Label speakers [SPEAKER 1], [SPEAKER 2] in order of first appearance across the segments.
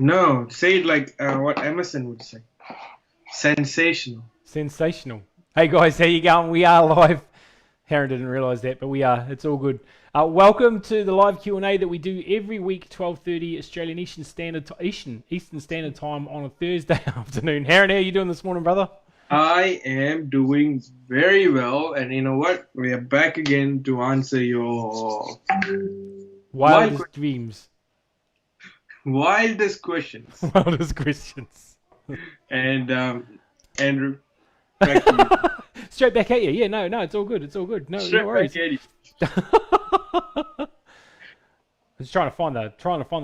[SPEAKER 1] No, say it like what Emerson would say. Sensational.
[SPEAKER 2] Sensational. Hey guys, how you going? We are live. Harin didn't realise that, but we are. It's all good. Welcome to the live Q&A that we do every week, 12:30 Australian Eastern Standard Time on a Thursday afternoon. Harin, how are you doing this morning, brother?
[SPEAKER 1] I am doing very well, and you know what? We are back again to answer your wild,
[SPEAKER 2] Wildest dreams.
[SPEAKER 1] wildest questions.
[SPEAKER 2] Wildest questions.
[SPEAKER 1] And Andrew, back to you.
[SPEAKER 2] Straight back at you. Yeah, no, it's all good. It's all good. No,
[SPEAKER 1] Straight
[SPEAKER 2] no worries.
[SPEAKER 1] back at you.
[SPEAKER 2] I was trying to find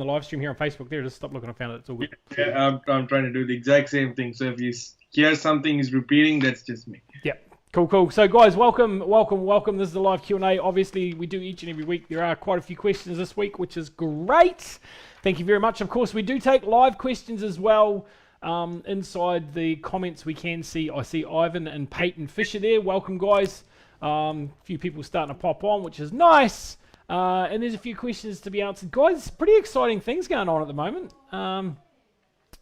[SPEAKER 2] the live stream here on Facebook. There, just stop looking. I found it. It's all good.
[SPEAKER 1] Yeah, I'm trying to do the exact same thing. So if you hear something is repeating, that's just me.
[SPEAKER 2] Yeah. Cool. So guys, welcome. This is the live Q&A. Obviously, we do each and every week. There are quite a few questions this week, which is great. Thank you very much. Of course, we do take live questions as well. Inside the comments, we can see, I see Ivan and Peyton Fisher there. Welcome, guys. A few people starting to pop on, which is nice. And there's a few questions to be answered. Guys, pretty exciting things going on at the moment.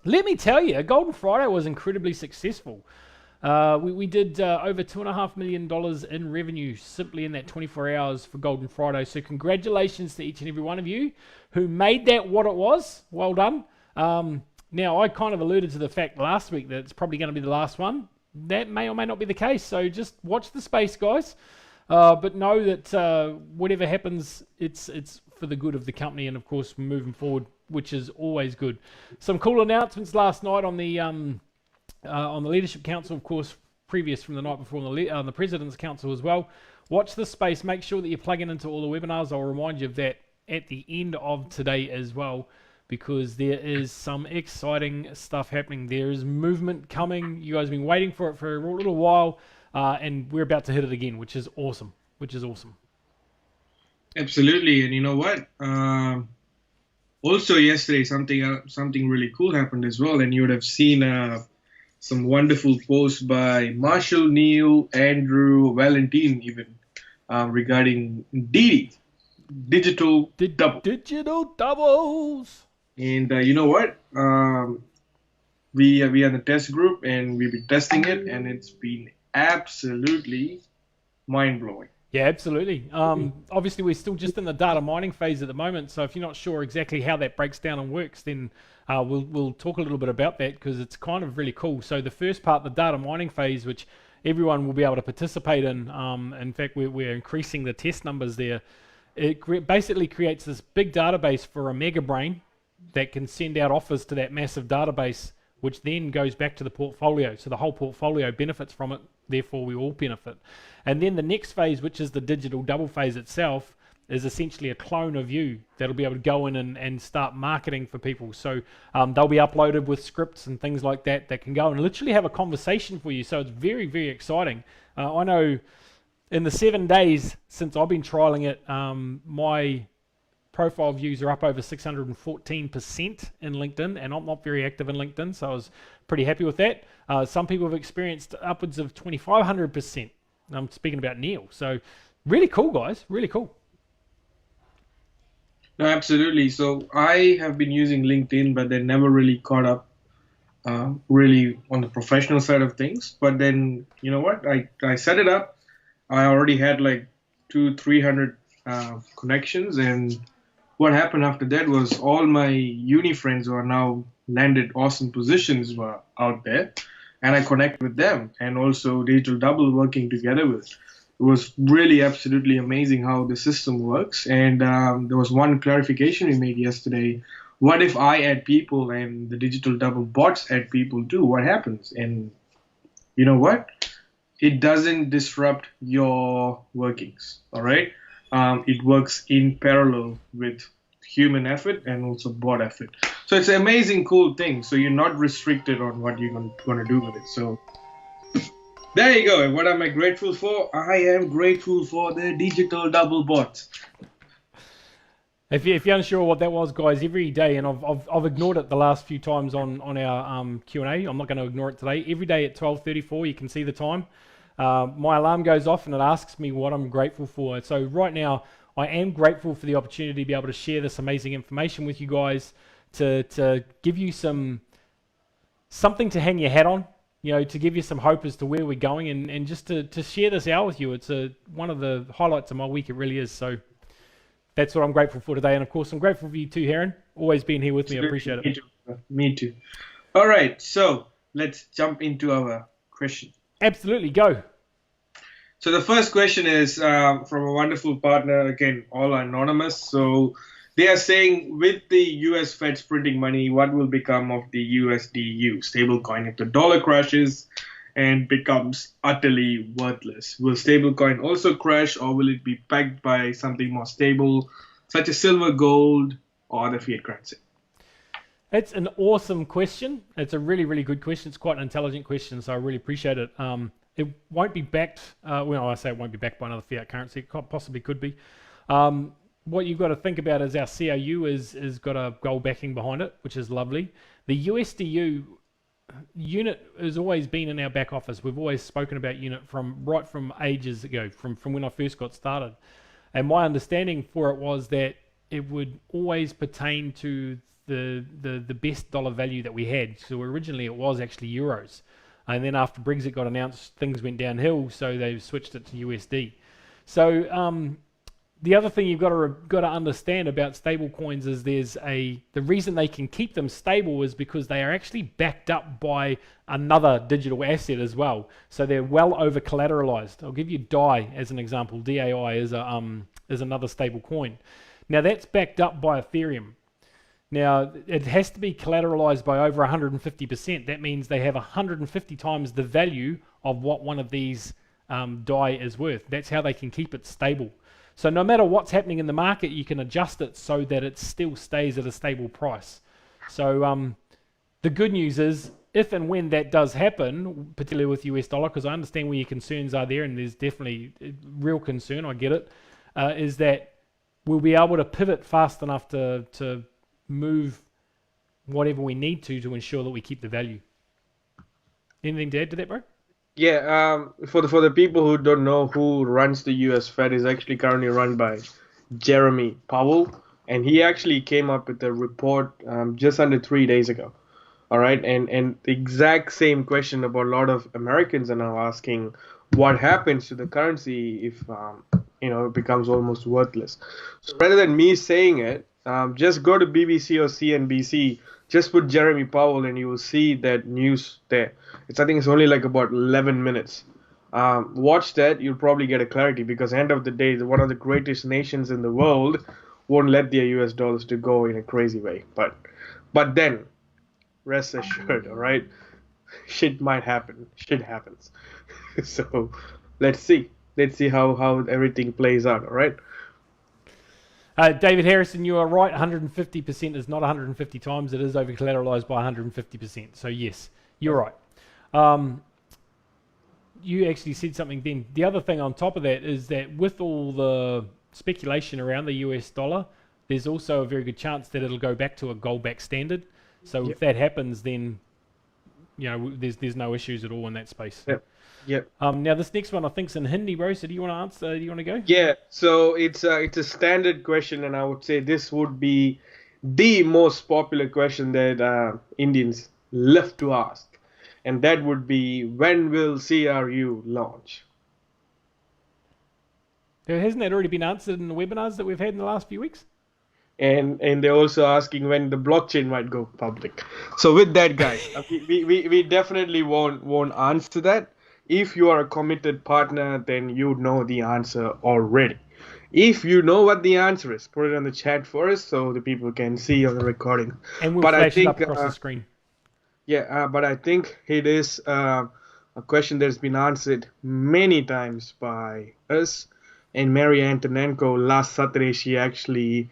[SPEAKER 2] Let me tell you, Golden Friday was incredibly successful. We did over $2.5 million in revenue simply in that 24 hours for Golden Friday. So congratulations to each and every one of you who made that what it was. Well done. Now, I kind of alluded to the fact last week that it's probably going to be the last one. That may or may not be the case. So just watch the space, guys. But know that whatever happens, it's for the good of the company and, of course, moving forward, which is always good. Some cool announcements last night on the Leadership Council, of course, previous from the night before on the President's Council as well. Watch the space. Make sure that you're plugging into all the webinars. I'll remind you of that at the end of today as well, because there is some exciting stuff happening. There is movement coming. You guys have been waiting for it for a little while. And we're about to hit it again, which is awesome.
[SPEAKER 1] Absolutely, and you know what? Also yesterday, something really cool happened as well, and you would have seen some wonderful posts by Marshall, Neil, Andrew, Valentine, even regarding digital double.
[SPEAKER 2] Digital doubles.
[SPEAKER 1] And you know what? We are in the test group, and we've been testing it, and it's been absolutely mind-blowing.
[SPEAKER 2] Yeah, absolutely. Obviously, we're still just in the data mining phase at the moment, so if you're not sure exactly how that breaks down and works, then we'll talk a little bit about that, because it's kind of really cool. So the first part, the data mining phase, which everyone will be able to participate in. In fact, we're increasing the test numbers there. It basically creates this big database for a mega brain that can send out offers to that massive database, which then goes back to the portfolio. So the whole portfolio benefits from it, therefore we all benefit. And then the next phase, which is the digital double phase itself, is essentially a clone of you that'll be able to go in and start marketing for people. So they'll be uploaded with scripts and things like that that can go and literally have a conversation for you. So it's very, very exciting. I know in the 7 days since I've been trialing it, my profile views are up over 614% in LinkedIn, and I'm not very active in LinkedIn, so I was pretty happy with that. Some people have experienced upwards of 2,500%. I'm speaking about Neil. So really cool, guys. Really cool.
[SPEAKER 1] No, absolutely. So I have been using LinkedIn, but they never really caught up really on the professional side of things. But then, you know what? I set it up. I already had like 200-300 connections, and what happened after that was all my uni friends who are now landed awesome positions were out there, and I connect with them, and also Digital Double working together with. It was really absolutely amazing how the system works. And there was one clarification we made yesterday. What if I add people and the Digital Double bots add people too? What happens? And you know what? It doesn't disrupt your workings, all right? It works in parallel with human effort and also bot effort. So it's an amazing, cool thing. So you're not restricted on what you're going to do with it. So there you go. And what am I grateful for? I am grateful for the Digital Double bot.
[SPEAKER 2] If you're unsure what that was, guys, every day, and I've ignored it the last few times on our Q&A. I'm not going to ignore it today. Every day at 12:34, you can see the time. My alarm goes off and it asks me what I'm grateful for. So right now, I am grateful for the opportunity to be able to share this amazing information with you guys, to give you something to hang your hat on, to give you some hope as to where we're going, and just to share this out with you. It's one of the highlights of my week, it really is. So that's what I'm grateful for today. And of course, I'm grateful for you too, Harin. Always being here with me. I appreciate it.
[SPEAKER 1] Me too. Me too. All right, so let's jump into our question.
[SPEAKER 2] Absolutely, go.
[SPEAKER 1] So the first question is from a wonderful partner, again, all anonymous. So they are saying, with the US Fed's printing money, what will become of the USDU stablecoin if the dollar crashes and becomes utterly worthless? Will stablecoin also crash, or will it be pegged by something more stable, such as silver, gold, or other fiat currency?
[SPEAKER 2] It's an awesome question. It's a really, really good question. It's quite an intelligent question, so I really appreciate it. It won't be backed, I say it won't be backed by another fiat currency. It possibly could be. What you've got to think about is our CRU is got a gold backing behind it, which is lovely. The USDU unit has always been in our back office. We've always spoken about unit right from ages ago, from when I first got started. And my understanding for it was that it would always pertain to the best dollar value that we had. So originally it was actually euros. And then after Brexit got announced, things went downhill, so they've switched it to USD. So the other thing you've got to understand about stable coins is the reason they can keep them stable is because they are actually backed up by another digital asset as well. So they're well over collateralized. I'll give you DAI as an example. DAI is another stable coin. Now that's backed up by Ethereum. Now, it has to be collateralized by over 150%. That means they have 150 times the value of what one of these DAI is worth. That's how they can keep it stable. So no matter what's happening in the market, you can adjust it so that it still stays at a stable price. So the good news is, if and when that does happen, particularly with US dollar, because I understand where your concerns are there, and there's definitely real concern, I get it, is that we'll be able to pivot fast enough to move whatever we need to ensure that we keep the value. Anything to add to that, bro?
[SPEAKER 1] Yeah, for the people who don't know who runs the US Fed, is actually currently run by Jeremy Powell, and he actually came up with a report just under 3 days ago. All right, and the exact same question about a lot of Americans are now asking, what happens to the currency if it becomes almost worthless? So rather than me saying it, just go to BBC or CNBC, just put Jeremy Powell, and you will see that news there. I think it's only like about 11 minutes. Watch that, you'll probably get a clarity, because end of the day, one of the greatest nations in the world won't let their US dollars to go in a crazy way. But then, rest assured, all right, shit might happen. Shit happens. So let's see how everything plays out, all right?
[SPEAKER 2] David Harrison, you are right. 150% is not 150 times. It is over collateralized by 150%. So yes, you're right. You actually said something then. The other thing on top of that is that with all the speculation around the US dollar, there's also a very good chance that it'll go back to a gold-backed standard. So if that happens, then there's no issues at all in that space. Yep. Now this next one I think's in Hindi, bro. So do you want to answer? Do you want to go?
[SPEAKER 1] Yeah. So it's a standard question, and I would say this would be the most popular question that Indians love to ask, and that would be, when will CRU launch?
[SPEAKER 2] Hasn't that already been answered in the webinars that we've had in the last few weeks?
[SPEAKER 1] And they're also asking when the blockchain might go public. So with that, guys, we definitely won't answer that. If you are a committed partner, then you know the answer already. If you know what the answer is, put it in the chat for us so the people can see on the recording.
[SPEAKER 2] And we'll flash it up across the screen.
[SPEAKER 1] Yeah, but I think it is a question that's been answered many times by us. And Mary Antonenko, last Saturday, she actually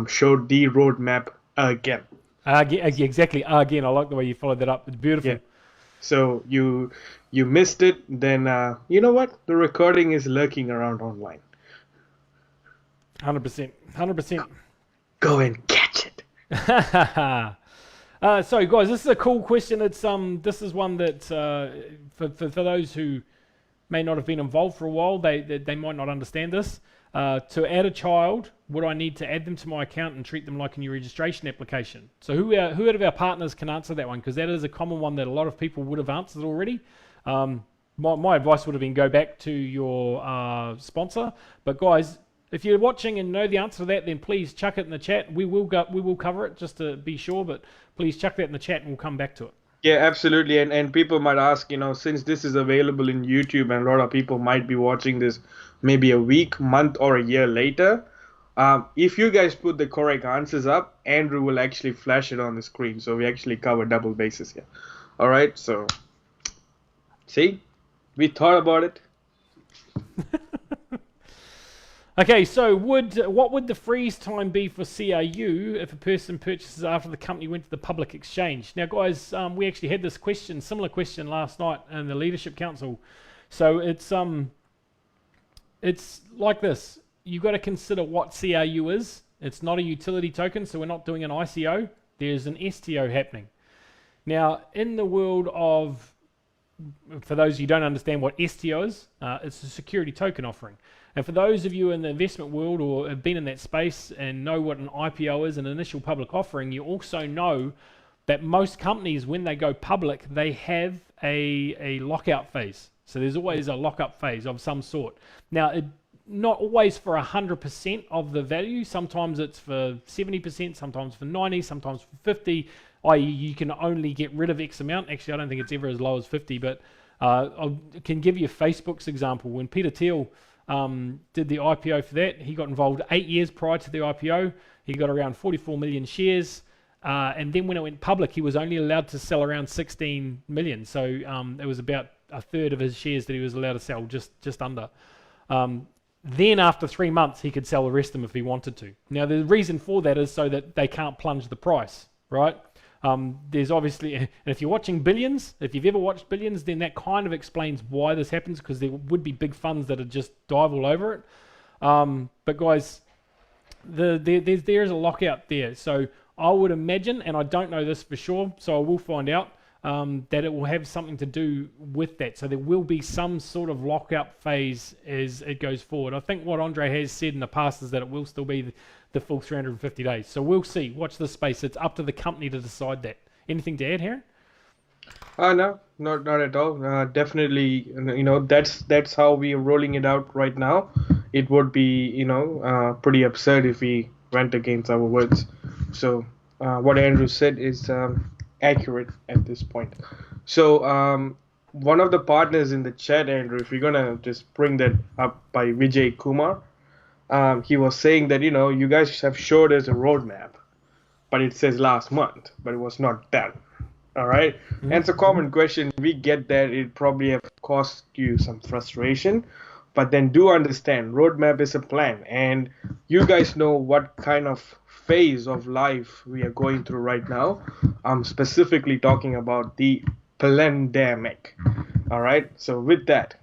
[SPEAKER 1] showed the roadmap again.
[SPEAKER 2] Exactly, again. I like the way you followed that up. It's beautiful.
[SPEAKER 1] Yeah. So you missed it, then you know what? The recording is lurking around online.
[SPEAKER 2] 100%.
[SPEAKER 1] Go and catch it.
[SPEAKER 2] So guys, this is a cool question. It's this is one that for those who may not have been involved for a while, they might not understand this. To add a child would I need to add them to my account and treat them like a new registration application? So who out of our partners can answer that one? Because that is a common one that a lot of people would have answered already. My advice would have been go back to your sponsor. But guys, if you're watching and know the answer to that, then please chuck it in the chat. We will cover it just to be sure, but please chuck that in the chat and we'll come back to it.
[SPEAKER 1] Yeah, absolutely. And people might ask, since this is available in YouTube and a lot of people might be watching this maybe a week, month, or a year later, if you guys put the correct answers up, Andrew will actually flash it on the screen. So we actually cover double bases here. All right. So, see, we thought about it.
[SPEAKER 2] Okay, so what would the freeze time be for CRU if a person purchases after the company went to the public exchange? Now, guys, we actually had this similar question last night in the Leadership Council. So it's like this. You've got to consider what CRU is. It's not a utility token, so we're not doing an ICO. There's an STO happening. Now, in the world of, for those of you who don't understand what STO is, it's a security token offering. And for those of you in the investment world or have been in that space and know what an IPO is, an initial public offering, you also know that most companies, when they go public, they have a lockout phase. So there's always a lockup phase of some sort. Now, not always for 100% of the value. Sometimes it's for 70%, sometimes for 90%, sometimes for 50%, i.e. you can only get rid of X amount. Actually, I don't think it's ever as low as 50, but I can give you Facebook's example. When Peter Thiel did the IPO for that, he got involved 8 years prior to the IPO. He got around 44 million shares. And then when it went public, he was only allowed to sell around 16 million. So it was about a third of his shares that he was allowed to sell, just under. Then after 3 months, he could sell the rest of them if he wanted to. Now, the reason for that is so that they can't plunge the price, right? There's obviously, and if you're watching Billions, if you've ever watched Billions, then that kind of explains why this happens, because there would be big funds that would just dive all over it. But guys, there's a lockout there. So I would imagine, and I don't know this for sure, so I will find out, that it will have something to do with that. So there will be some sort of lockout phase as it goes forward. I think what Andre has said in the past is that it will still be the full 350 days. So we'll see. Watch this space. It's up to the company to decide that. Anything to add, Harin?
[SPEAKER 1] No, not at all. Definitely, that's how we are rolling it out right now. It would be, pretty absurd if we went against our words. So what Andrew said is accurate at this point. So one of the partners in the chat, Andrew, if you're gonna just bring that up, by Vijay Kumar, he was saying that you guys have showed us a roadmap, but it says last month, but it was not done. All right. Mm-hmm. And it's a common question. We get that it probably have cost you some frustration, but then do understand roadmap is a plan, and you guys know what kind of phase of life we are going through right now. I'm specifically talking about the pandemic. All right. So with that,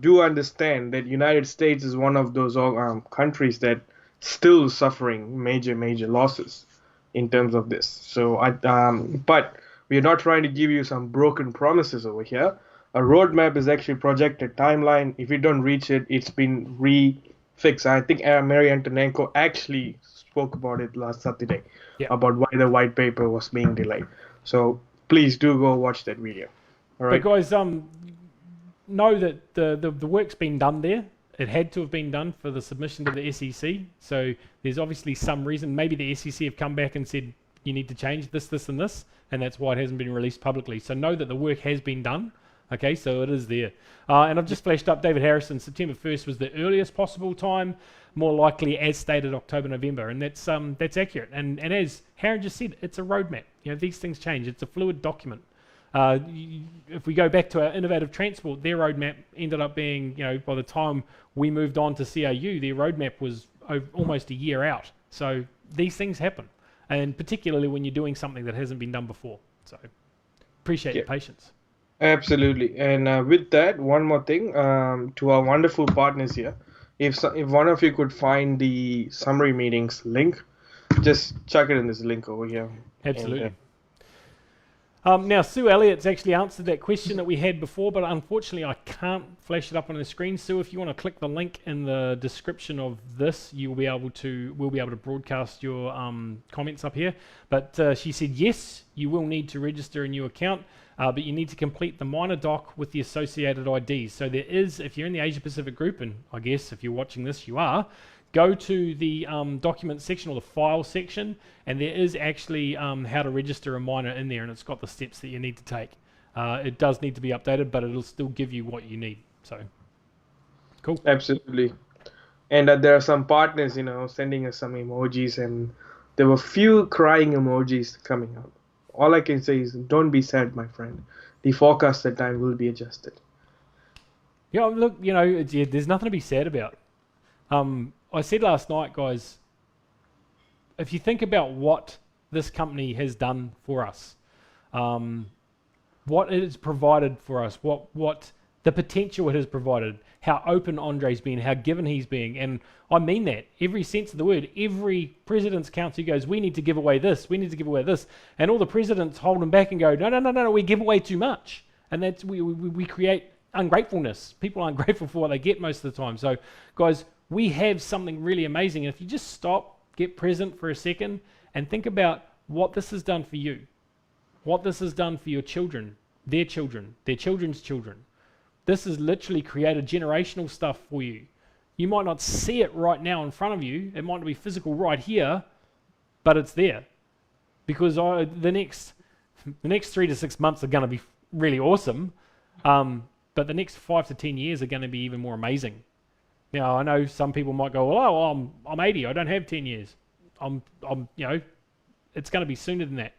[SPEAKER 1] do understand that United States is one of those countries that still suffering major losses in terms of this. So but we are not trying to give you some broken promises over here. A roadmap is actually projected timeline. If you don't reach it, it's been refixed. I think Mary Antonenko actually spoke about it last Saturday, about why the white paper was being delayed. So please do go watch that video. All right.
[SPEAKER 2] But guys, know that the work's been done there. It had to have been done for the submission to the SEC. So there's obviously some reason. Maybe the SEC have come back and said you need to change this, and this, and that's why it hasn't been released publicly. So know that the work has been done. Okay, so it is there. And I've just flashed up David Harrison. September 1st was the earliest possible time. More likely, as stated, October, November, and that's accurate. And as Harin just said, it's a roadmap. These things change. It's a fluid document. If we go back to our innovative transport, their roadmap ended up being, by the time we moved on to CRU, their roadmap was almost a year out. So these things happen, and particularly when you're doing something that hasn't been done before. So appreciate your patience.
[SPEAKER 1] Absolutely. And with that, one more thing, to our wonderful partners here, if one of you could find the summary meetings link, just chuck it in this link over here.
[SPEAKER 2] Absolutely. Now, Sue Elliott's actually answered that question that we had before, but unfortunately I can't flash it up on the screen. Sue, if you want to click the link in the description of this, we'll be able to broadcast your comments up here. But she said, yes, you will need to register a new account, but you need to complete the minor doc with the associated IDs. So there is, if you're in the Asia Pacific group, and I guess if you're watching this, you are, go to the document section or the file section, and there is actually how to register a minor in there, and it's got the steps that you need to take. It does need to be updated, but it'll still give you what you need. So, cool.
[SPEAKER 1] Absolutely. And there are some partners, sending us some emojis, and there were few crying emojis coming out. All I can say is, don't be sad, my friend. The forecasted time will be adjusted.
[SPEAKER 2] Yeah, look, there's nothing to be sad about. I said last night, guys, if you think about what this company has done for us, what it has provided for us, what the potential it has provided, how open Andre's been, how given he's being, and I mean that, every sense of the word. Every president's council goes, we need to give away this, we need to give away this, and all the presidents hold them back and go, no, we give away too much, and that's we create ungratefulness. People are ungrateful for what they get most of the time. So, guys, we have something really amazing. And if you just stop, get present for a second, and think about what this has done for you, what this has done for your children, their children's children. This has literally created generational stuff for you. You might not see it right now in front of you. It might not be physical right here, but it's there. Because the next 3 to 6 months are going to be really awesome, but the next 5 to 10 years are going to be even more amazing. Now, I know some people might go, well, I'm 80, I don't have 10 years. It's going to be sooner than that.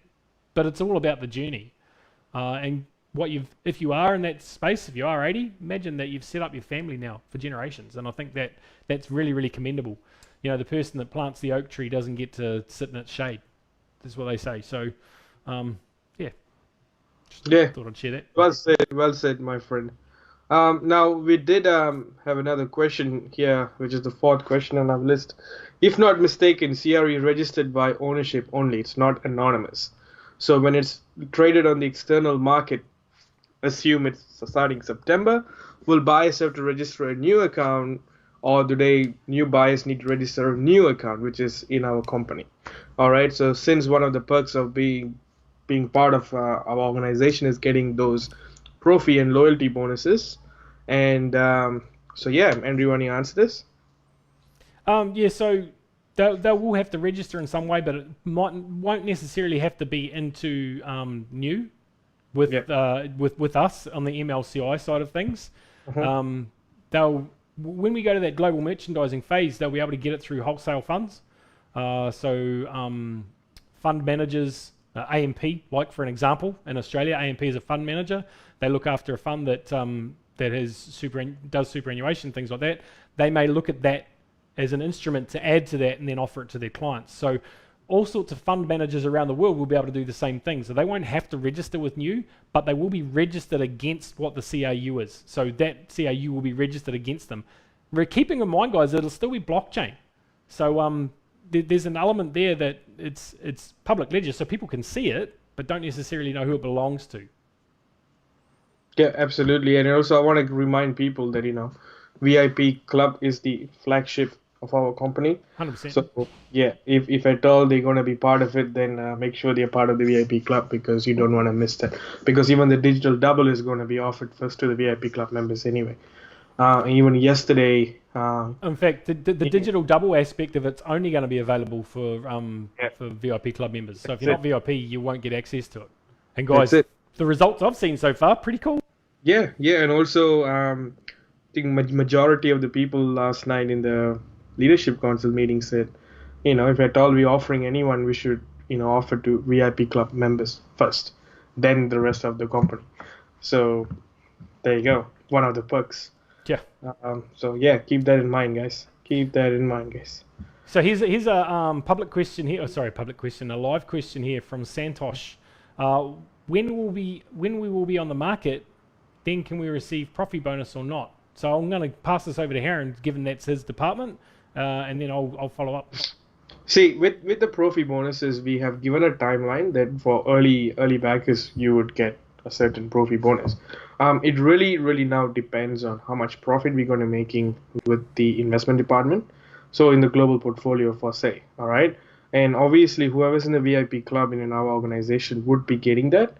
[SPEAKER 2] But it's all about the journey. And if you are in that space, if you are 80, imagine that you've set up your family now for generations. And I think that's really, really commendable. The person that plants the oak tree doesn't get to sit in its shade. That's what they say. So, yeah. Thought I'd share that.
[SPEAKER 1] Well said, my friend. Now, we did have another question here, which is the fourth question on our list. If not mistaken, CRE registered by ownership only. It's not anonymous. So when it's traded on the external market, assume it's starting September, will buyers have to register a new account, or do new buyers need to register a new account, which is in our company? All right. So since one of the perks of being part of our organization is getting those Profi and loyalty bonuses, and Andrew, you want to answer this?
[SPEAKER 2] So they will have to register in some way, but it won't necessarily have to be into new with us on the MLCI side of things. When we go to that global merchandising phase, they'll be able to get it through wholesale funds. Fund managers, AMP, like for an example, in Australia, AMP is a fund manager. They look after a fund that does superannuation, things like that. They may look at that as an instrument to add to that and then offer it to their clients. So all sorts of fund managers around the world will be able to do the same thing. So they won't have to register with new, but they will be registered against what the CAU is. So that CAU will be registered against them. We're keeping in mind, guys, it'll still be blockchain. So there's an element there that it's public ledger, so people can see it, but don't necessarily know who it belongs to.
[SPEAKER 1] Yeah, absolutely. And also, I want to remind people that VIP Club is the flagship of our company.
[SPEAKER 2] 100%.
[SPEAKER 1] So yeah, if at all they're going to be part of it, then make sure they're part of the VIP Club, because you don't want to miss that. Because even the digital double is going to be offered first to the VIP Club members anyway. Even yesterday.
[SPEAKER 2] In fact, the digital double aspect of it's only going to be available for VIP Club members. So if you're not VIP, you won't get access to it. And guys, the results I've seen so far, pretty cool.
[SPEAKER 1] Yeah, and also I think majority of the people last night in the leadership council meeting said, if at all we're offering anyone, we should offer to VIP Club members first, then the rest of the company. So there you go, one of the perks.
[SPEAKER 2] Yeah.
[SPEAKER 1] Keep that in mind, guys. So
[SPEAKER 2] here's a public question here. A live question here from Santosh. When we will be on the market, then can we receive Profi bonus or not? So I'm going to pass this over to Harin, given that's his department, and then I'll follow up.
[SPEAKER 1] See, with the Profi bonuses, we have given a timeline that for early backers you would get a certain Profi bonus. It really now depends on how much profit we're going to making with the investment department. So in the global portfolio for say, all right, and obviously whoever's in the VIP club in our organization would be getting that.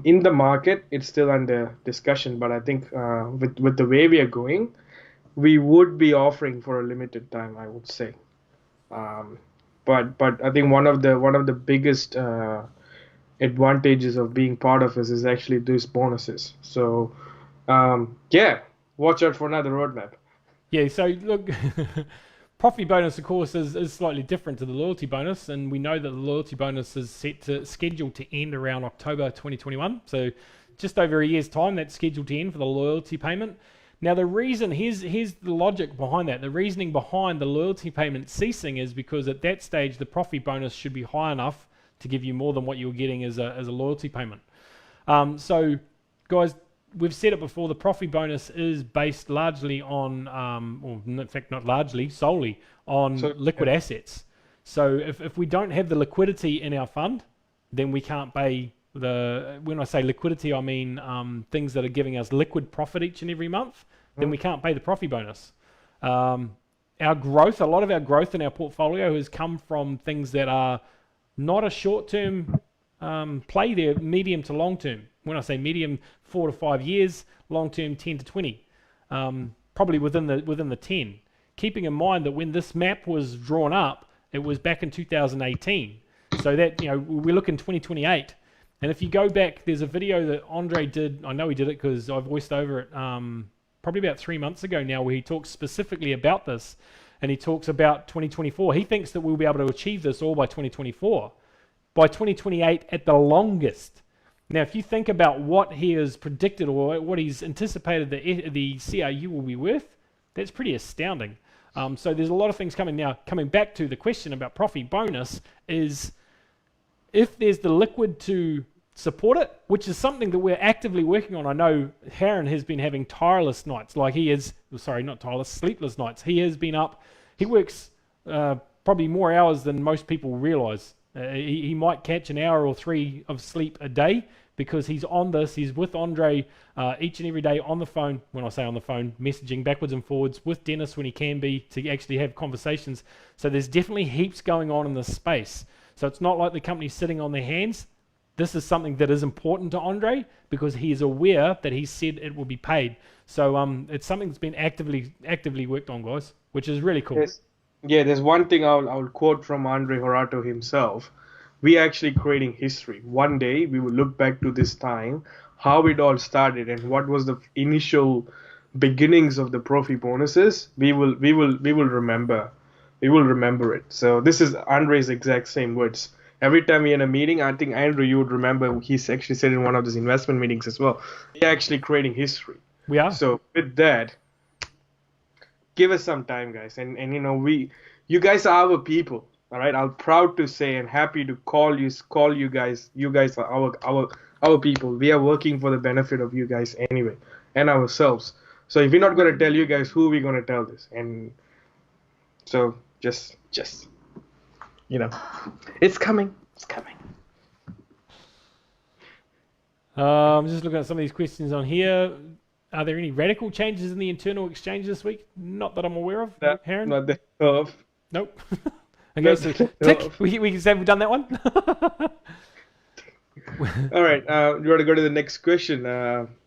[SPEAKER 1] In the market, it's still under discussion, but I think with the way we are going, we would be offering for a limited time, I would say. Um, but I think one of the biggest advantages of being part of this is actually these bonuses. So yeah, watch out for another roadmap.
[SPEAKER 2] Yeah, so look, profit bonus, of course, is slightly different to the loyalty bonus, and we know that the loyalty bonus is scheduled to end around October 2021. So just over a year's time, that's scheduled to end for the loyalty payment. Now, the reason here's the logic behind that. The reasoning behind the loyalty payment ceasing is because at that stage, the profit bonus should be high enough to give you more than what you're getting as a loyalty payment. So, guys, we've said it before, the profit bonus is based largely on, or in fact not largely, solely on liquid assets. So if we don't have the liquidity in our fund, then we can't pay when I say liquidity, I mean things that are giving us liquid profit each and every month, then we can't pay the profit bonus. Our growth, a lot of our growth in our portfolio has come from things that are not a short-term play, they're medium to long-term. When I say medium, 4 to 5 years, long-term 10 to 20, probably within the 10. Keeping in mind that when this map was drawn up, it was back in 2018. So that, we're looking 2028. And if you go back, there's a video that Andre did. I know he did it because I voiced over it probably about 3 months ago now, where he talks specifically about this. And he talks about 2024. He thinks that we'll be able to achieve this all by 2024. By 2028 at the longest. Now, if you think about what he has predicted or what he's anticipated the CRU will be worth, that's pretty astounding. So there's a lot of things coming. Now, coming back to the question about profit bonus is if there's the liquid to support it, which is something that we're actively working on. I know Harin has been having tireless nights, sleepless nights. He has been up, he works probably more hours than most people realize. He might catch an hour or 3 of sleep a day because he's on this. He's with Andre each and every day on the phone. When I say on the phone, messaging backwards and forwards with Dennis when he can be to actually have conversations. So there's definitely heaps going on in this space. So it's not like the company's sitting on their hands. This is something that is important to Andre because he is aware that he said it will be paid. So it's something that's been actively worked on, guys, which is really cool.
[SPEAKER 1] Yes. Yeah, there's one thing I'll quote from Andre Horato himself. We are actually creating history. One day we will look back to this time, how it all started, and what was the initial beginnings of the Profi bonuses. We will remember. We will remember it. So this is Andre's exact same words. Every time we're in a meeting, I think Andrew, you would remember he's actually said in one of these investment meetings as well. We're actually creating history.
[SPEAKER 2] We are.
[SPEAKER 1] So with that, give us some time, guys, and you guys are our people, all right. I'm proud to say and happy to call you guys. You guys are our people. We are working for the benefit of you guys anyway and ourselves. So if we're not going to tell you guys, who are we going to tell this? And so just it's coming.
[SPEAKER 2] I'm just looking at some of these questions on here. Are there any radical changes in the internal exchange this week? Not that I'm aware of, Harin?
[SPEAKER 1] Not that of.
[SPEAKER 2] Nope. Okay, so tick. We can say we've done that one.
[SPEAKER 1] All right. You want to go to the next question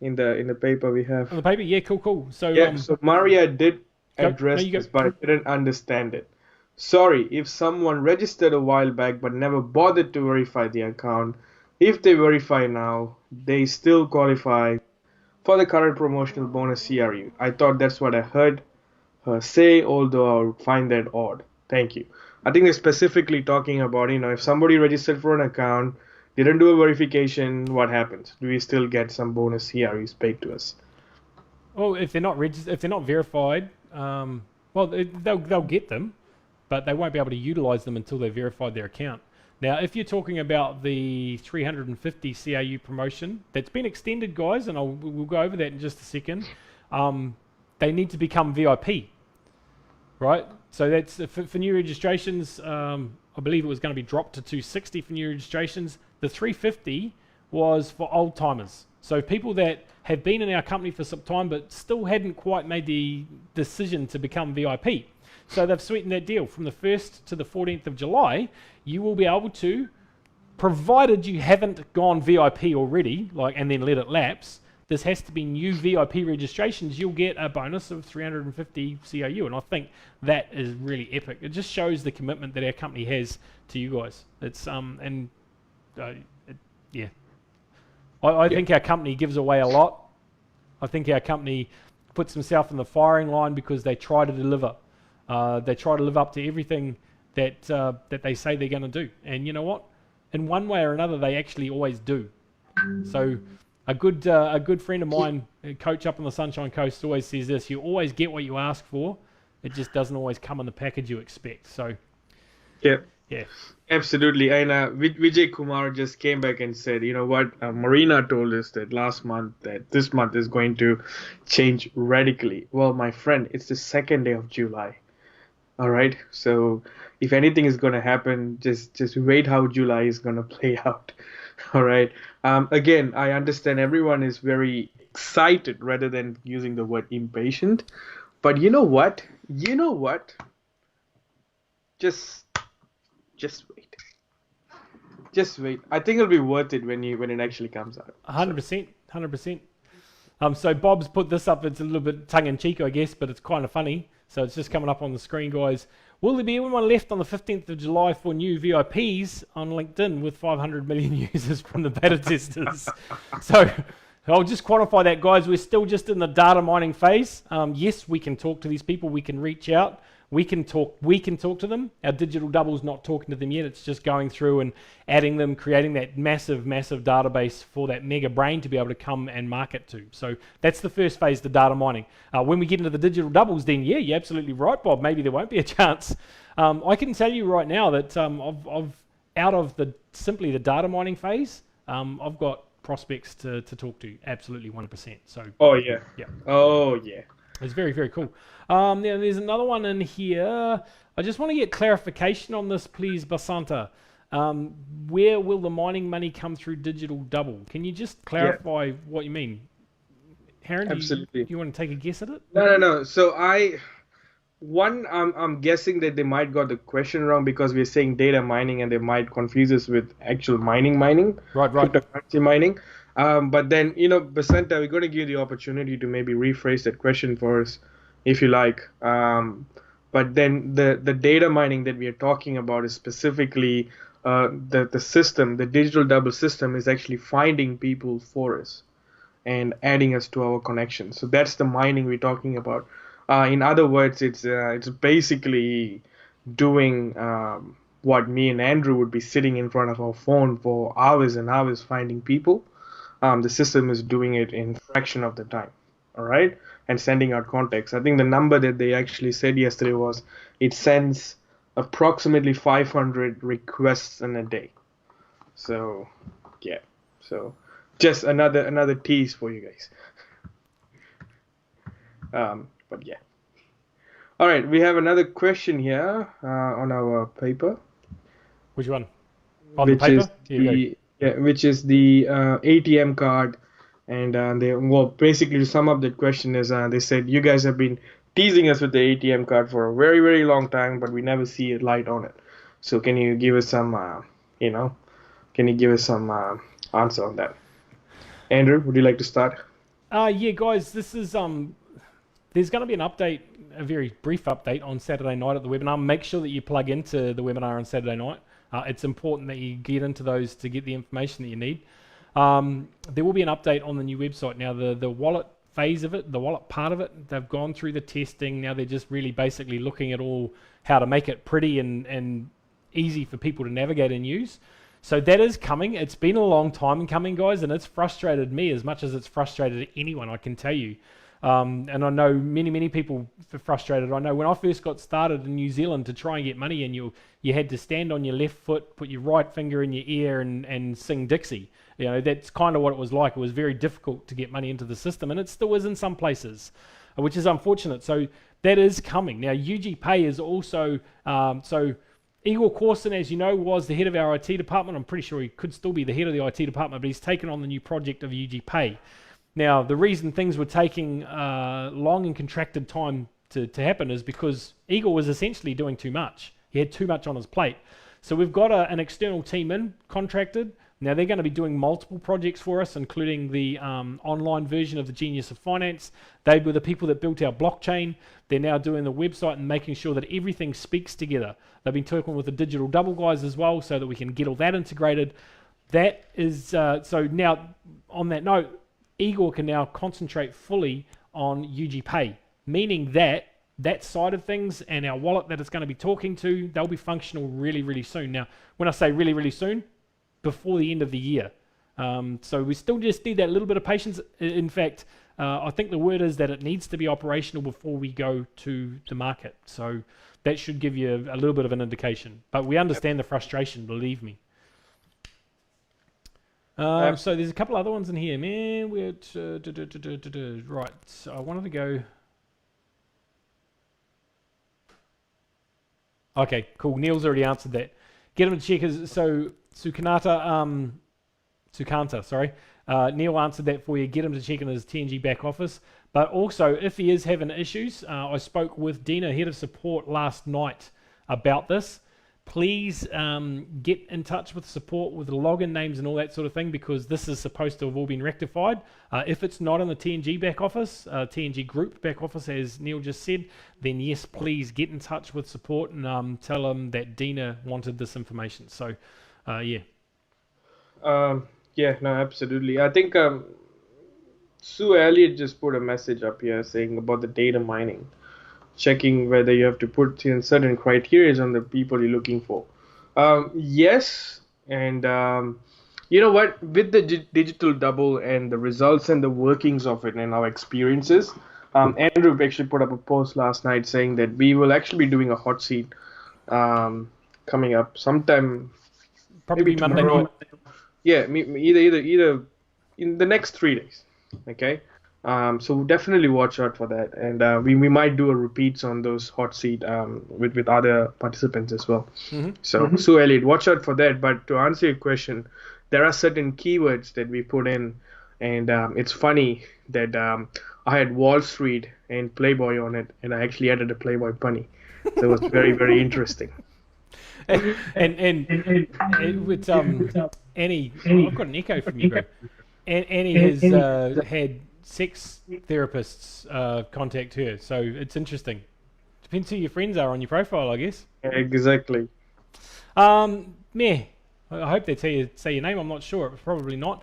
[SPEAKER 1] in the paper we have?
[SPEAKER 2] On the paper? Yeah, cool. So
[SPEAKER 1] yeah, so Maria did address this, but I didn't understand it. Sorry, if someone registered a while back but never bothered to verify the account, if they verify now, they still qualify for the current promotional bonus CRU. I thought that's what I heard her say, although I would find that odd. Thank you. I think they're specifically talking about, if somebody registered for an account, didn't do a verification, what happens? Do we still get some bonus CRUs paid to us?
[SPEAKER 2] Well, if they're not verified, they'll get them, but they won't be able to utilize them until they've verified their account. Now, if you're talking about the 350 CRU promotion, that's been extended, guys, and we'll go over that in just a second. They need to become VIP, right? So that's for new registrations. I believe it was going to be dropped to 260 for new registrations. The 350 was for old timers. So people that have been in our company for some time but still hadn't quite made the decision to become VIP. So they've sweetened that deal. From the 1st to the 14th of July, you will be able to, provided you haven't gone VIP already, and then let it lapse, this has to be new VIP registrations, you'll get a bonus of 350 COU. And I think that is really epic. It just shows the commitment that our company has to you guys. It's, yeah. I think our company gives away a lot. I think our company puts themselves in the firing line because they try to deliver. They try to live up to everything that they say they're going to do. And you know what? In one way or another, they actually always do. So a good friend of mine, a coach up on the Sunshine Coast, always says this: you always get what you ask for. It just doesn't always come in the package you expect. So yeah.
[SPEAKER 1] Absolutely. And Vijay Kumar just came back and said, you know what, Marina told us that last month that this month is going to change radically. Well, my friend, it's the 2nd day of July. All right. So if anything is going to happen, just wait how July is going to play out. All right. Again, I understand everyone is very excited rather than using the word impatient. But you know what? Just wait. Just wait. I think it'll be worth it when it actually comes out.
[SPEAKER 2] 100%. So Bob's put this up. It's a little bit tongue-in-cheek, I guess, but it's kind of funny. So it's just coming up on the screen, guys. Will there be anyone left on the 15th of July for new VIPs on LinkedIn with 500 million users from the beta testers? So I'll just quantify that, guys. We're still just in the data mining phase. Yes, we can talk to these people. We can reach out. We can talk to them. Our digital double's not talking to them yet. It's just going through and adding them, creating that massive database for that mega brain to be able to come and market to. So that's the first phase, the data mining. When we get into the digital doubles, then yeah, you're absolutely right, Bob. Maybe there won't be a chance. I can tell you right now that I've out of simply the data mining phase, I've got prospects to talk to, absolutely 100%. So.
[SPEAKER 1] Oh yeah. Oh yeah.
[SPEAKER 2] It's very, very cool. Now there's another one in here. I just want to get clarification on this, please, Basanta. Where will the mining money come through digital double? Can you just clarify what you mean? Harin,
[SPEAKER 1] absolutely.
[SPEAKER 2] Do you want to take a guess at it?
[SPEAKER 1] No. So I'm guessing that they might got the question wrong because we're saying data mining and they might confuse us with actual mining.
[SPEAKER 2] Right.
[SPEAKER 1] Cryptocurrency mining. But then, Basanta, we're going to give you the opportunity to maybe rephrase that question for us, if you like. But then the data mining that we are talking about is specifically the system, the digital double system is actually finding people for us and adding us to our connection. So that's the mining we're talking about. In other words, it's basically doing what me and Andrew would be sitting in front of our phone for hours and hours finding people. The system is doing it in a fraction of the time, all right, and sending out contacts. I think the number that they actually said yesterday was it sends approximately 500 requests in a day. So, yeah. So, just another tease for you guys. But yeah. All right, we have another question here on our paper.
[SPEAKER 2] Which one? On the paper?
[SPEAKER 1] Which is the ATM card, and basically to sum up that question is they said you guys have been teasing us with the ATM card for a very, very long time, but we never see a light on it. So can you give us some answer on that? Andrew, would you like to start?
[SPEAKER 2] Yeah, guys, this is there's going to be an update, a very brief update on Saturday night at the webinar. Make sure that you plug into the webinar on Saturday night. It's important that you get into those to get the information that you need. There will be an update on the new website. Now, the wallet phase of it, the wallet part of it, they've gone through the testing. Now they're just really basically looking at how to make it pretty and easy for people to navigate and use. So that is coming. It's been a long time coming, guys, and it's frustrated me as much as it's frustrated anyone, I can tell you. And I know many people are frustrated. I know when I first got started in New Zealand to try and get money, and you had to stand on your left foot, put your right finger in your ear, and sing Dixie. That's kind of what it was like. It was very difficult to get money into the system, and it still is in some places, which is unfortunate. So that is coming. Now, UG Pay is also, so Igor Corson, as you know, was the head of our IT department. I'm pretty sure he could still be the head of the IT department, but he's taken on the new project of UG Pay. Now, the reason things were taking long and contracted time to happen is because Igor was essentially doing too much. He had too much on his plate. So we've got an external team in, contracted. Now they're going to be doing multiple projects for us, including the online version of the Genius of Finance. They were the people that built our blockchain. They're now doing the website and making sure that everything speaks together. They've been talking with the digital double guys as well so that we can get all that integrated. That is, so now on that note, Igor can now concentrate fully on UG Pay, meaning that that side of things and our wallet that it's going to be talking to, they'll be functional really, really soon. Now, when I say really, really soon, before the end of the year. So we still just need that little bit of patience. In fact, I think the word is that it needs to be operational before we go to the market. So that should give you a little bit of an indication. But we understand the frustration, believe me. So there's a couple other ones in here, man. We're right. So I wanted to go. Okay, cool. Neil's already answered that. Get him to check. So Sukanta, sorry. Neil answered that for you. Get him to check in his TNG back office. But also, if he is having issues, I spoke with Dina, head of support, last night about this. Please get in touch with support with the login names and all that sort of thing, because this is supposed to have all been rectified. If it's not in the TNG back office, TNG group back office, as Neil just said, then yes, please get in touch with support and tell them that Dina wanted this information. So, yeah.
[SPEAKER 1] Yeah, no, absolutely. I think Sue Elliott just put a message up here saying about the data mining, checking whether you have to put in certain criteria on the people you're looking for. Yes, and you know what? With the digital double and the results and the workings of it and our experiences, Andrew actually put up a post last night saying that we will actually be doing a hot seat coming up sometime.
[SPEAKER 2] Probably
[SPEAKER 1] maybe
[SPEAKER 2] Monday
[SPEAKER 1] tomorrow.
[SPEAKER 2] night.
[SPEAKER 1] Yeah, either in the next 3 days. Okay. So definitely watch out for that, and we might do a repeats on those hot seat with other participants as well. So Sue Elliott, watch out for that. But to answer your question, there are certain keywords that we put in, and it's funny that I had Wall Street and Playboy on it, and I actually added a Playboy bunny. So it was very, very interesting.
[SPEAKER 2] and with Annie, I've got an echo from you, bro. Annie has had sex therapists contact her, so it's interesting. Depends who your friends are on your profile, I guess.
[SPEAKER 1] Exactly.
[SPEAKER 2] Meh. I hope they say your name. I'm not sure. Probably not.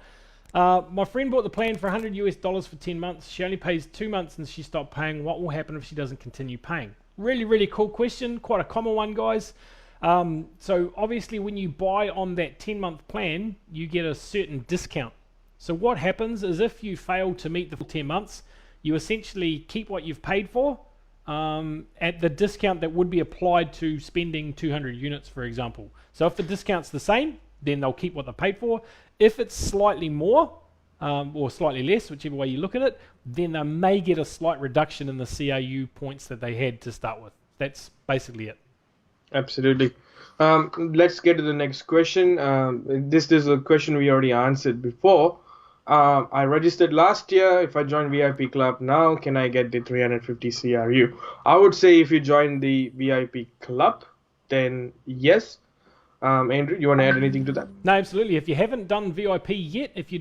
[SPEAKER 2] My friend bought the plan for $100 for 10 months. She only pays 2 months and she stopped paying. What will happen if she doesn't continue paying? Really, really cool question. Quite a common one, guys. So obviously when you buy on that 10-month plan, you get a certain discount. So what happens is if you fail to meet the full 10 months, you essentially keep what you've paid for at the discount that would be applied to spending 200 units, for example. So if the discount's the same, then they'll keep what they paid for. If it's slightly more or slightly less, whichever way you look at it, then they may get a slight reduction in the CRU points that they had to start with. That's basically it.
[SPEAKER 1] Absolutely. Let's get to the next question. This is a question we already answered before. I registered last year. If I join VIP Club now, can I get the 350 CRU? I would say if you join the VIP Club, then yes. Andrew, you want to add anything to that?
[SPEAKER 2] No, absolutely. If you haven't done VIP yet, if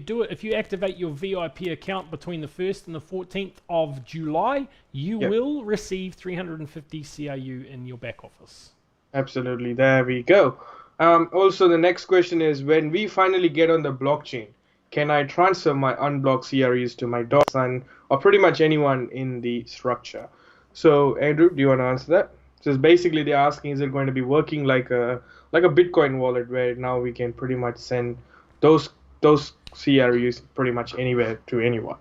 [SPEAKER 2] you activate your VIP account between the 1st and the 14th of July, you will receive 350 CRU in your back office.
[SPEAKER 1] Absolutely. There we go. Also, the next question is, when we finally get on the blockchain, can I transfer my unblocked CRUs to my daughter, son, or pretty much anyone in the structure? So, Andrew, do you want to answer that? So basically they're asking, is it going to be working like a Bitcoin wallet where now we can pretty much send those CRUs pretty much anywhere to anyone?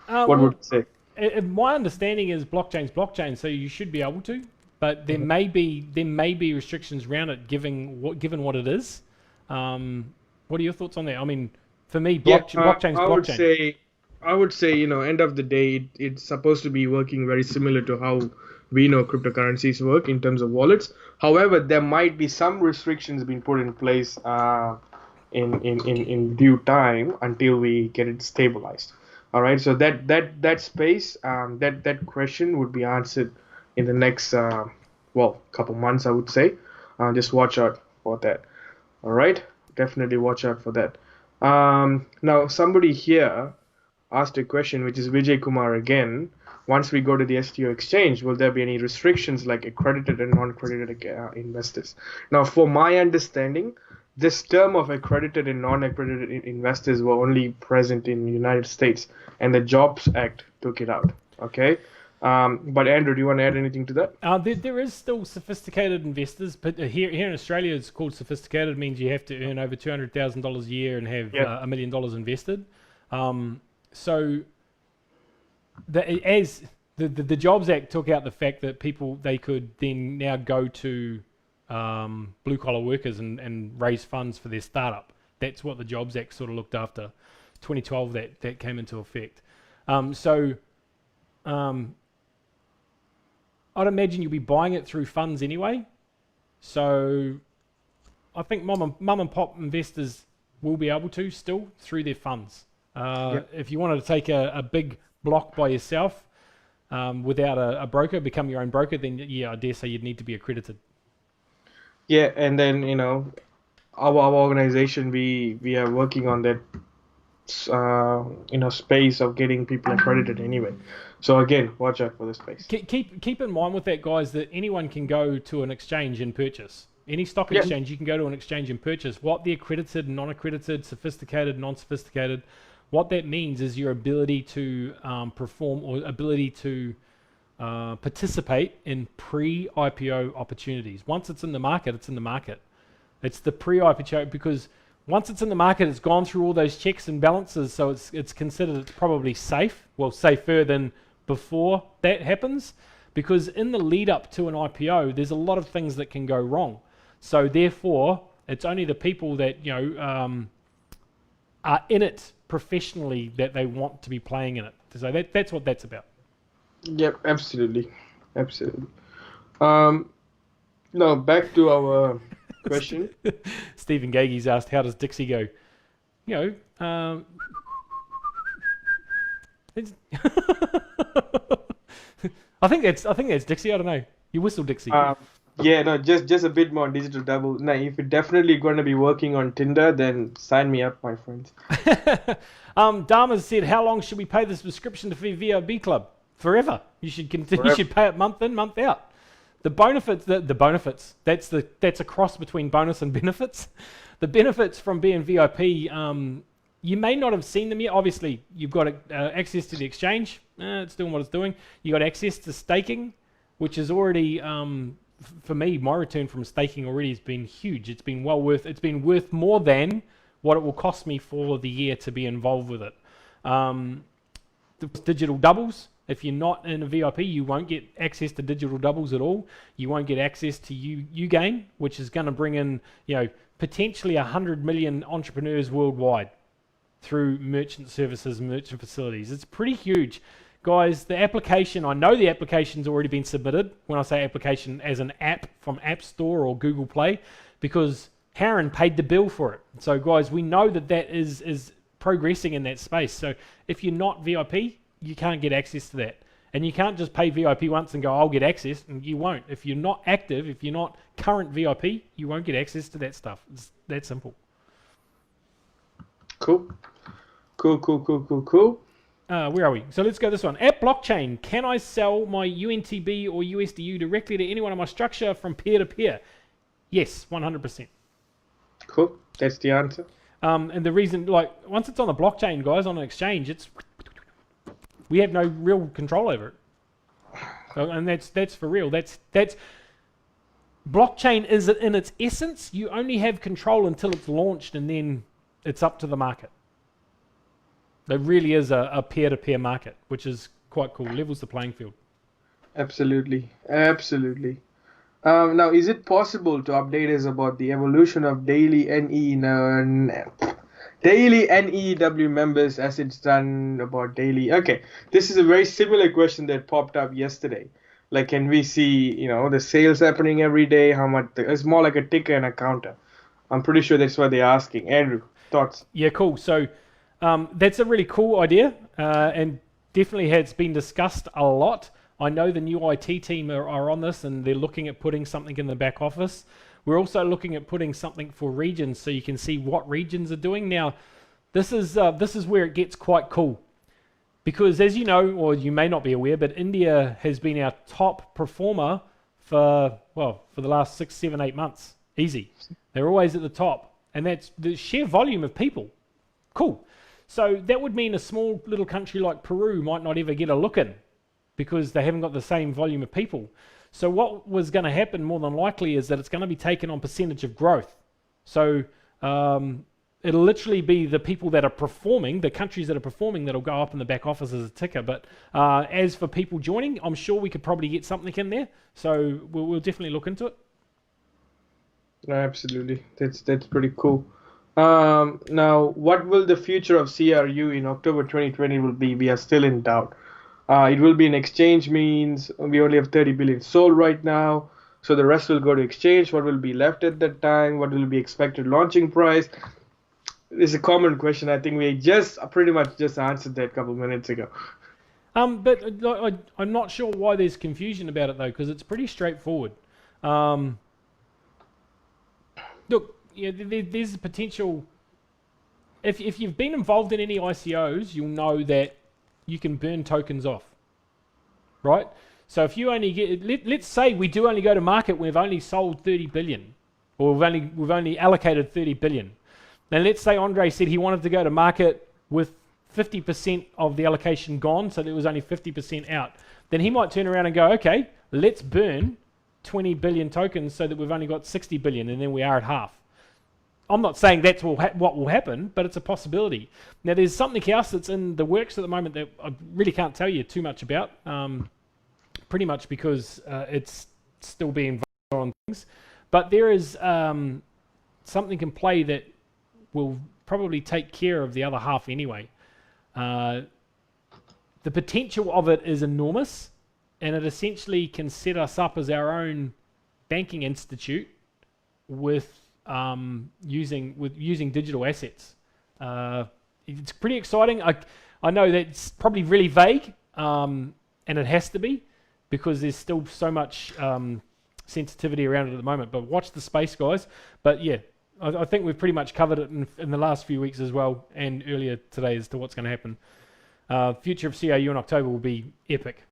[SPEAKER 1] What would you say?
[SPEAKER 2] My understanding is blockchain's blockchain, so you should be able to. But there may be restrictions around it, given what it is. What are your thoughts on that? I mean, for me, blockchain's blockchain.
[SPEAKER 1] I would say, end of the day, it's supposed to be working very similar to how we know cryptocurrencies work in terms of wallets. However, there might be some restrictions being put in place in due time until we get it stabilized. All right, so that space, that question would be answered in the next couple months, I would say. Just watch out for that. All right, definitely watch out for that. Now somebody here asked a question, which is Vijay Kumar again. Once we go to the STO exchange, will there be any restrictions like accredited and non-accredited investors? Now, for my understanding, this term of accredited and non-accredited investors were only present in the United States, and the Jobs Act took it out. Okay. But Andrew, do you want to add anything to that?
[SPEAKER 2] There is still sophisticated investors, but here in Australia, it's called sophisticated. It means you have to earn over $200,000 a year and have $1 million invested. So the Jobs Act took out the fact that they could then now go to blue collar workers and raise funds for their startup. That's what the Jobs Act sort of looked after. 2012 that came into effect. I'd imagine you'll be buying it through funds anyway. So I think mum and pop investors will be able to still through their funds. If you wanted to take a big block by yourself without a broker, become your own broker, then I dare say you'd need to be accredited.
[SPEAKER 1] Yeah, and then our organization we are working on that space of getting people accredited anyway. So again, watch out for the space.
[SPEAKER 2] Keep in mind with that, guys, that anyone can go to an exchange and purchase. Any stock exchange, you can go to an exchange and purchase. What the accredited, non-accredited, sophisticated, non-sophisticated, what that means is your ability to perform or ability to participate in pre-IPO opportunities. Once it's in the market, it's in the market. It's the pre-IPO because once it's in the market, it's gone through all those checks and balances, so it's considered it's probably safe, well, safer than before that happens, because in the lead up to an IPO, there's a lot of things that can go wrong. So therefore, it's only the people that are in it professionally that they want to be playing in it. So that's what that's about.
[SPEAKER 1] Yep, absolutely. Now back to our question.
[SPEAKER 2] Stephen Gage's asked, how does Dixie go? It's I think that's Dixie. I don't know. You whistle, Dixie.
[SPEAKER 1] Just a bit more digital double. Now, if you're definitely going to be working on Tinder, then sign me up, my friends.
[SPEAKER 2] Dharma said, how long should we pay the subscription to VIB Club? Forever. You should continue. You should pay it month in, month out. The benefits, that's a cross between bonus and benefits. The benefits from being VIP, you may not have seen them yet. Obviously, you've got access to the exchange. It's doing what it's doing. You got access to staking, which is already, for me, my return from staking already has been huge. It's been worth more than what it will cost me for the year to be involved with it. The digital doubles. If you're not in a VIP, you won't get access to digital doubles at all. You won't get access to Ugain, which is going to bring in, potentially 100 million entrepreneurs worldwide through merchant services, merchant facilities. It's pretty huge. Guys, the application, I know the application's already been submitted. When I say application, as an app from App Store or Google Play, because Harin paid the bill for it. So guys, we know that is progressing in that space. So if you're not VIP, you can't get access to that. And you can't just pay VIP once and go, I'll get access, and you won't. If you're not active, if you're not current VIP, you won't get access to that stuff. It's that simple.
[SPEAKER 1] Cool.
[SPEAKER 2] Where are we? So let's go this one. At blockchain, can I sell my UNTB or USDU directly to anyone in my structure from peer-to-peer? Yes, 100%.
[SPEAKER 1] Cool. That's the answer.
[SPEAKER 2] And the reason, once it's on the blockchain, guys, on an exchange, we have no real control over it, and that's for real. That's blockchain is in its essence. You only have control until it's launched, and then it's up to the market. There really is a peer-to-peer market, which is quite cool. Levels the playing field.
[SPEAKER 1] Absolutely. Now, is it possible to update us about the evolution of daily NEW members as it's done about daily? Okay, this is a very similar question that popped up yesterday. Like, can we see, the sales happening every day? How much? It's more like a ticker and a counter. I'm pretty sure that's what they're asking. Andrew, thoughts?
[SPEAKER 2] Yeah, cool. So that's a really cool idea, and definitely has been discussed a lot. I know the new IT team are on this, and they're looking at putting something in the back office. We're also looking at putting something for regions, so you can see what regions are doing. Now, this is where it gets quite cool, because as you know, or you may not be aware, but India has been our top performer for the last 6, 7, 8 months. Easy. They're always at the top, and that's the sheer volume of people. Cool. So that would mean a small little country like Peru might not ever get a look in because they haven't got the same volume of people. So what was going to happen more than likely is that it's going to be taken on percentage of growth. So it'll literally be the people that are performing, the countries that are performing, that'll go up in the back office as a ticker. But as for people joining, I'm sure we could probably get something in there. So we'll definitely look into it.
[SPEAKER 1] Absolutely. That's pretty cool. Now, what will the future of CRU in October 2020 will be? We are still in doubt. It will be an exchange, means we only have 30 billion sold right now, so the rest will go to exchange. What will be left at that time? What will be expected launching price? It's a common question. I think we pretty much just answered that a couple minutes ago.
[SPEAKER 2] But I'm not sure why there's confusion about it though, because it's pretty straightforward. Look, yeah, there's a potential. If you've been involved in any ICOs, you'll know that you can burn tokens off, right? So if you only get, let's say we do only go to market, we've only sold 30 billion, or we've only allocated 30 billion. Then let's say Andre said he wanted to go to market with 50% of the allocation gone, so there was only 50% out. Then he might turn around and go, okay, let's burn 20 billion tokens so that we've only got 60 billion, and then we are at half. I'm not saying that's what will happen, but it's a possibility. Now, there's something else that's in the works at the moment that I really can't tell you too much about, pretty much because it's still being voted on things. But there is something in play that will probably take care of the other half anyway. The potential of it is enormous, and it essentially can set us up as our own banking institute with using digital assets. It's pretty exciting. I know that's probably really vague, and it has to be because there's still so much sensitivity around it at the moment. But watch the space, guys. But yeah, I think we've pretty much covered it in the last few weeks as well, and earlier today as to what's going to happen. Future of CRU in October will be epic.